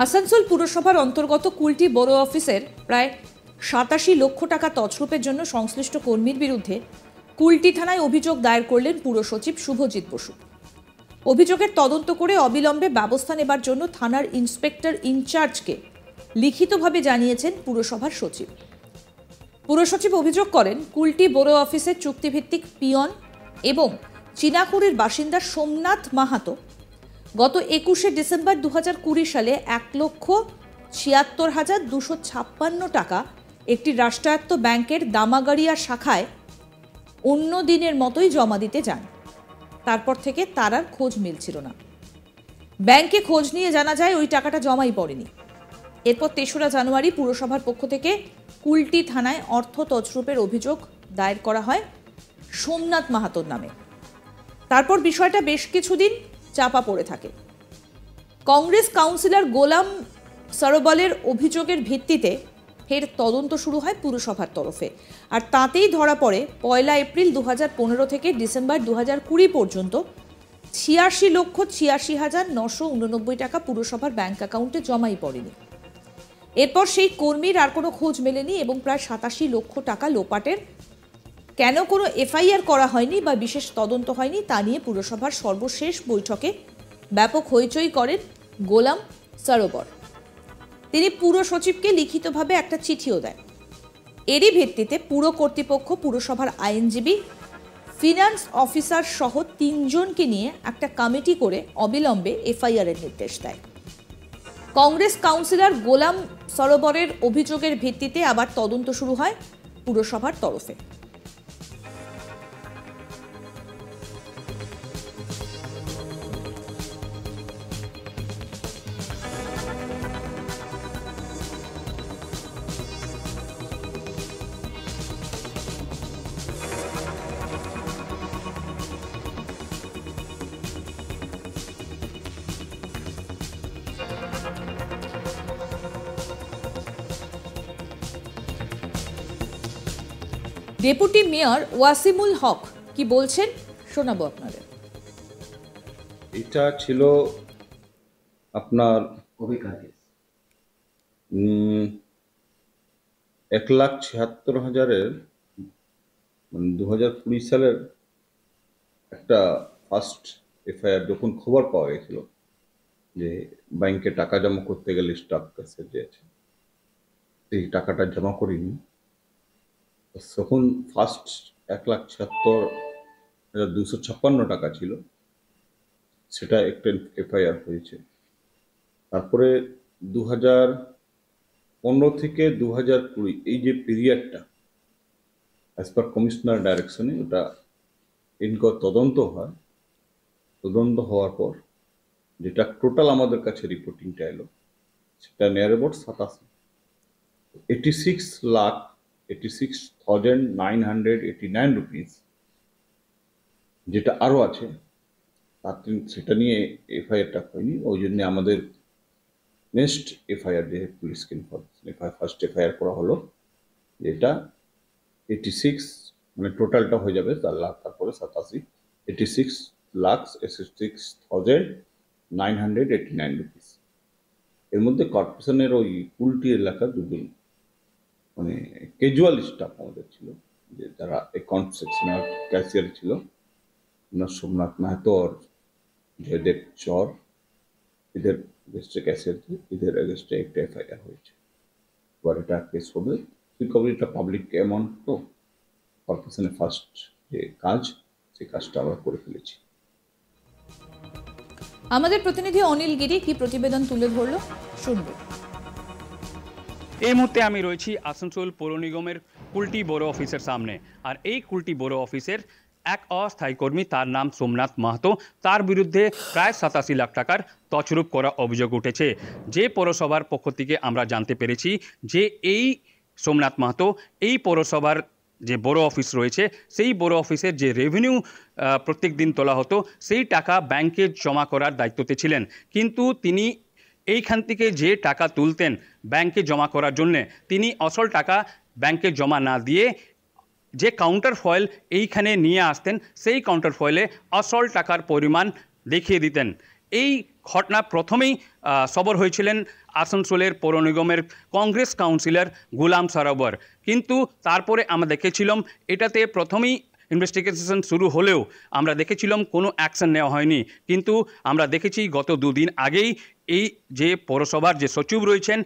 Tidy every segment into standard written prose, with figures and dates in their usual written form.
আসানসোল পুরসভার অন্তর্গত কুলটি বড় অফিসের প্রায় 87 লক্ষ টাকা তছরূপের জন্য সংশ্লিষ্ট কর্মীর বিরুদ্ধে কুলটি থানায় অভিযোগ দায়ের করলেন পুরসচিব শুভজিৎ বসু। অভিযোগের তদন্ত করে অবিলম্বে ব্যবস্থা নেবার জন্য থানার ইন্সপেক্টর ইনচার্জকে লিখিতভাবে জানিয়েছেন পুরসভার সচিব। পুরসচিব অভিযোগ করেন, কুলটি বড় অফিসের চুক্তিভিত্তিক পিয়ন এবং চিনাকুড়ির বাসিন্দা সোমনাথ মাহাতো গত 21শে ডিসেম্বর 2020 সালে 1,76,256 টাকা একটি রাষ্ট্রায়ত্ত ব্যাংকের দামাগাড়িয়া শাখায় অন্য দিনের মতোই জমা দিতে যান। তারপর থেকে তার আর খোঁজ মিলছিল না। ব্যাংকে খোঁজ নিয়ে জানা যায় ওই টাকাটা জমাই পড়েনি। এরপর 3রা জানুয়ারি পুরসভার পক্ষ থেকে কুলটি থানায় অর্থ তছরূপের অভিযোগ দায়ের করা হয় সোমনাথ মাহাতোর নামে। তারপর বিষয়টা বেশ কিছুদিন চাপা পড়ে থাকে। কংগ্রেস কাউন্সিলর গোলাম সরোবরের অভিযোগের ভিত্তিতে ফের তদন্ত শুরু হয় পুরসভার তরফে, আর তাতেই ধরা পড়ে 1 এপ্রিল 2015 থেকে ডিসেম্বর 2020 পর্যন্ত 86,86,989 টাকা পুরসভার ব্যাংক অ্যাকাউন্টে জমাই পড়েনি। এরপর সেই কর্মীর আর কোনো খোঁজ মেলেনি এবং প্রায় 87 লক্ষ টাকা লোপাটের কেন কোনো এফআইআর করা হয়নি বা বিশেষ তদন্ত হয়নি তা নিয়ে পুরসভার সর্বশেষ বৈঠকে ব্যাপক হইচই করেন গোলাম সরোবর। তিনি পুর সচিবকে লিখিতভাবে একটা চিঠিও দেন। এরই ভিত্তিতে পুর কর্তৃপক্ষ পুরসভার আইনজীবী, ফিনান্স অফিসার সহ 3 জনকে নিয়ে একটা কমিটি করে অবিলম্বে এফআইআর এর নির্দেশ দেয়। কংগ্রেস কাউন্সিলর গোলাম সরোবরের অভিযোগের ভিত্তিতে আবার তদন্ত শুরু হয় পুরসভার তরফে। ডেপুটি মেয়র ওয়াসিমুল হক কি বলছেন শোনাবো আপনাদের। এটা ছিল আপনার 1,76,000-এর 2020 সালের একটা ফার্স্ট এফআইআর যখন খবর পাওয়া গেছিল যে ব্যাংকে টাকা জমা করতে গেলে স্টাফ কাছে দিয়েছে, এই টাকাটা জমা করিনি, তখন ফার্স্ট 1,76,256 টাকা ছিল, সেটা একটা এফআইআর হয়েছে। তারপরে 2015 থেকে 2020 এই যে পিরিয়ডটা অ্যাজ পার কমিশনার ডাইরেকশনে ওটা ইনকোয়ার তদন্ত হয়। তদন্ত হওয়ার পর যেটা টোটাল আমাদের কাছে রিপোর্টিংটা এলো সেটা নিয়ার অ্যাবাউট 86,86,989 রুপিস, যেটা আরও আছে সেটা নিয়ে এফআইআরটা হয়নি। ওই জন্য আমাদের নেক্সট এফআইআর যে পুলিশকে ফার্স্ট এফআইআর করা হলো, যেটা 86 মানে টোটালটা হয়ে যাবে 4 লাখ, তারপরে 86,86,989 রুপিস। এর মধ্যে কর্পোরেশনের ওই কুলটি এলাকার 2 জন মানে ক্যাজুয়াল স্টাফ আমাদের ছিল, যে তারা অ্যাকাউন্ট সেকশনের ক্যাশিয়ার ছিল, সোমনাথ মাহাতো আর জয়দেব চর, এদের এগেস্টে ক্যাশিয়ার ছিল, এদের এগেস্টে একটা এফআইআর হয়েছে। এবার এটা কেস হবে, রিকভারিটা পাবলিক অ্যামাউন্ট, তো কর্পোরেশনের ফার্স্ট যে কাজ সেই কাজটা আমরা করে ফেলেছি। আমাদের প্রতিনিধি অনিল গিরি কি প্রতিবেদন তুলে ধরলো শুনবো। এই মুহূর্তে আমি রয়েছি আসানসোল পৌর নিগমের কুলটি বড় অফিসের সামনে। আর এই কুলটি বড় অফিসের এক অস্থায়ী কর্মী, তার নাম সোমনাথ মাহাতো, তার বিরুদ্ধে প্রায় 87 লাখ টাকার তছরূপ করা অভিযোগ উঠেছে। যে পৌরসভার পক্ষ থেকে আমরা জানতে পেরেছি যে এই সোমনাথ মাহাতো এই পৌরসভার যে বড় অফিস রয়েছে সেই বড় অফিসের যে রেভিনিউ প্রত্যেক দিন তোলা হতো সেই টাকা ব্যাংকে জমা করার দায়িত্বতে ছিলেন, কিন্তু তিনি এইখান থেকে যে টাকা তুলতেন ব্যাংকে জমা করার জন্যে, তিনি আসল টাকা ব্যাংকে জমা না দিয়ে যে কাউন্টার ফয়েল এইখানে নিয়ে আসতেন সেই কাউন্টার ফয়েলে আসল টাকার পরিমাণ দেখিয়ে দিতেন। এই ঘটনা প্রথমেই সবর হয়েছিলেন আসানসোলের পৌর নিগমের কংগ্রেস কাউন্সিলর গোলাম সরোবর, কিন্তু তারপরে আমরা দেখেছিলাম এটাতে প্রথমেই ইনভেস্টিগেশন শুরু হলেও আমরা দেখেছিলাম কোনো অ্যাকশন নেওয়া হয়নি। কিন্তু আমরা দেখেছি গত দুদিন আগেই এই যে পৌরসভার যে সচিব রয়েছেন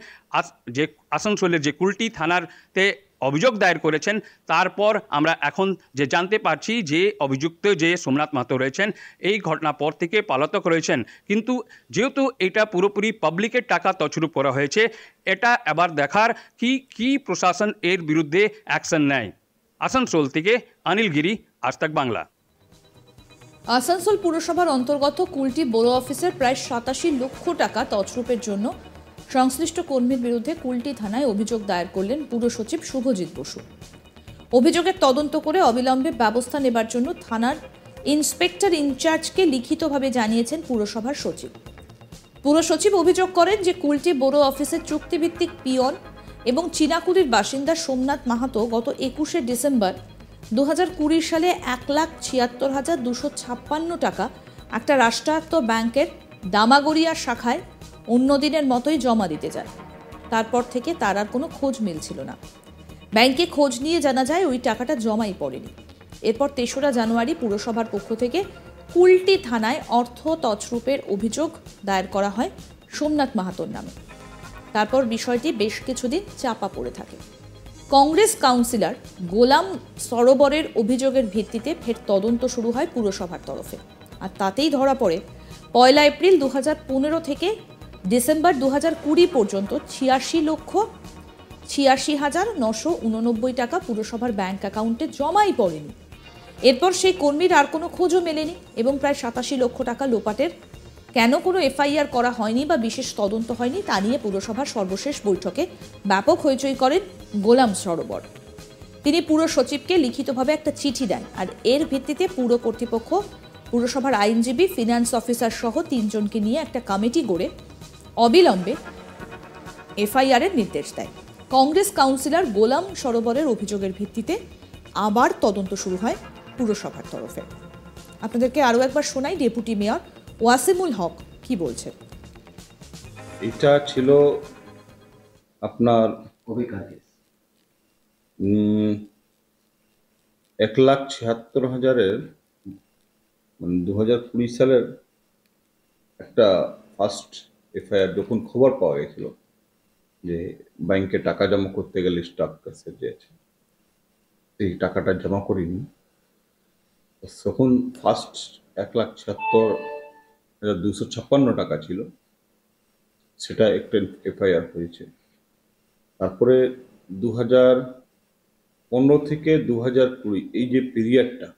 যে আসানসোলের যে কুলটি থানাতে অভিযোগ দায়ের করেছেন, তারপর আমরা এখন যে জানতে পারছি যে অভিযুক্ত যে সোমনাথ মাহাতো রয়েছেন এই ঘটনা পর থেকে পলাতক রয়েছেন। কিন্তু যেহেতু এটা পুরোপুরি পাবলিকের টাকা তছরূপ করা হয়েছে, এটা এবার দেখার কি প্রশাসন এর বিরুদ্ধে অ্যাকশন নেয়। আসানসোল থেকে অনিল গিরি, আজ তাক বাংলা। আসানসোল পুরসভার অন্তর্গত কুলটি বড়ো অফিসের প্রায় 87 লক্ষ টাকা তছরূপের জন্য সংশ্লিষ্ট কর্মীর বিরুদ্ধে কুলটি থানায় অভিযোগ দায়ের করলেন পুর সচিব শুভজিৎ বসু। অভিযোগের তদন্ত করে অবিলম্বে ব্যবস্থা নেবার জন্য থানার ইন্সপেক্টর ইনচার্জকে লিখিতভাবে জানিয়েছেন পুরসভার সচিব। পুর সচিব অভিযোগ করেন যে কুলটি বড়ো অফিসের চুক্তিভিত্তিক পিয়ন এবং চিনাকুড়ির বাসিন্দা সোমনাথ মাহাতো গত 21শে ডিসেম্বর 2020 সালে 1,76,256 টাকা একটা রাষ্ট্রায়ত্ত ব্যাংকের দামাগড়িয়া শাখায় অন্য দিনের মতোই জমা দিতে যায়। তারপর থেকে তার আর কোনো খোঁজ মিলছিল না। ব্যাংকে খোঁজ নিয়ে জানা যায় ওই টাকাটা জমাই পড়েনি। এরপর 3রা জানুয়ারি পুরসভার পক্ষ থেকে কুলটি থানায় অর্থ তছরূপের অভিযোগ দায়ের করা হয় সোমনাথ মাহাতোর নামে। তারপর বিষয়টি বেশ কিছুদিন চাপা পড়ে থাকে। কংগ্রেস কাউন্সিলর গোলাম সরোবরের অভিযোগের ভিত্তিতে ফের তদন্ত শুরু হয় পুরসভার তরফে। আর তাতেই ধরা পড়ে 1 এপ্রিল 2015 থেকে ডিসেম্বর 2020 পর্যন্ত 86,86,989 টাকা পুরসভার ব্যাংক অ্যাকাউন্টে জমাই পড়েনি। এরপর সেই কর্মীর আর কোনো খোঁজও মেলেনি এবং প্রায় 87 লক্ষ টাকা লোপাটের কেন কোনো এফআইআর করা হয়নি বা বিশেষ তদন্ত হয়নি তা নিয়ে পুরসভার সর্বশেষ বৈঠকে ব্যাপক হইচই করেন গোলাম সরোবর। তিনি পুর সচিবকে লিখিতভাবে একটা চিঠি দেন আর এর ভিত্তিতে পুর কর্তৃপক্ষ পুরসভার আইনজীবী, ফিনান্স অফিসার সহ 3 জনকে নিয়ে একটা কমিটি গড়ে অবিলম্বে এফআইআর এর নির্দেশ দেয়। কংগ্রেস কাউন্সিলর গোলাম সরোবরের অভিযোগের ভিত্তিতে আবার তদন্ত শুরু হয় পুরসভার তরফে। আপনাদেরকে আরও একবার শোনাই ডেপুটি মেয়র ওয়াসিমুল হক কি বলছেন। এটা ছিল আপনার 1,76,000-এর 2020 সালের একটা ফার্স্ট এফআইআর যখন খবর পাওয়া গেছিল যে ব্যাংকে টাকা জমা করতে গেলে স্টাফ কাছে যে আছে এই টাকাটা জমা করিনি, তখন ফার্স্ট 1,76,256 টাকা ছিল, সেটা একটা এফআইআর হয়েছে। তারপরে 2015 থেকে 2020 এই যে পিরিয়ডটা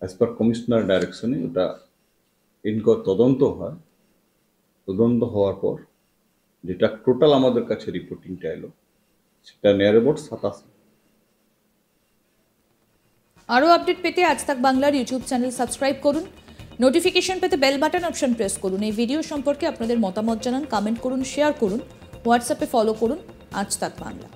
অ্যাজ পার কমিশনার ডাইরেকশনে ওটা তদন্ত হয়। তদন্ত হওয়ার পর যেটা টোটাল আমাদের কাছে রিপোর্টিংটা এলো সেটা নিয়ার অ্যাবাউট 87। আরও আপডেট পেতে আজ তাক বাংলার ইউটিউব চ্যানেল সাবস্ক্রাইব করুন, নোটিফিকেশন পেতে বেল বাটন অপশন প্রেস করুন। এই ভিডিও সম্পর্কে আপনাদের মতামত জানান, কমেন্ট করুন, শেয়ার করুন, হোয়াটসঅ্যাপে ফলো করুন আজ তাক বাংলা।